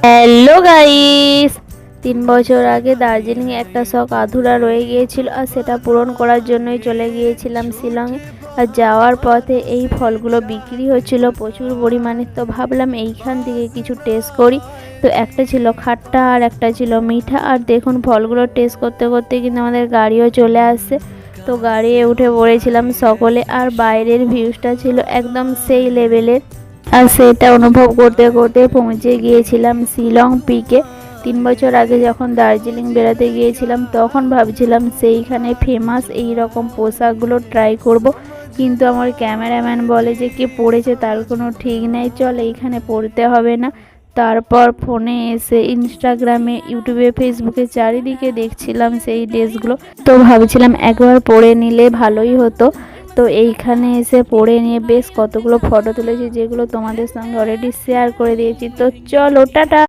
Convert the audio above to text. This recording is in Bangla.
হ্যালো গাইস, 3 বছর আগে দার্জিলিংয়ে একটা শখ আধুরা রয়ে গিয়েছিল আর সেটা পূরণ করার জন্যই চলে গিয়েছিলাম শিলংয়ে। আর যাওয়ার পথে এই ফলগুলো বিক্রি হচ্ছিল প্রচুর পরিমাণে, তো ভাবলাম এইখান থেকে কিছু টেস্ট করি। তো একটা ছিল খাট্টা আর একটা ছিল মিঠা। আর দেখুন ফলগুলো টেস্ট করতে করতে কিন্তু আমাদের গাড়িও চলে আসছে। তো গাড়িতে উঠে পড়েছিলাম সকলে, আর বাইরের ভিউজটা ছিল একদম সেই লেভেলের। আর সেটা অনুভব করতে করতে পৌঁছে গিয়েছিলাম শিলং পিকে। 3 বছর আগে যখন দার্জিলিং বেড়াতে গিয়েছিলাম তখন ভাবছিলাম সেইখানে ফেমাস এই রকম পোশাকগুলো ট্রাই করব, কিন্তু আমার ক্যামেরাম্যান বলে যে কে পড়েছে তার কোনো ঠিক নেই, চল এইখানে পড়তে হবে না। তারপর ফোনে এসে ইনস্টাগ্রামে, ইউটিউবে, ফেসবুকে চারিদিকে দেখছিলাম সেই ড্রেসগুলো, তো ভাবছিলাম একবার পরে নিলে ভালোই হতো। তো এইখানে এসে পড়ে নিয়ে বেশ কতগুলো ফটো তুলেছি, যেগুলো তোমাদের সঙ্গে অলরেডি শেয়ার করে দিয়েছি। তো চলো টাটা।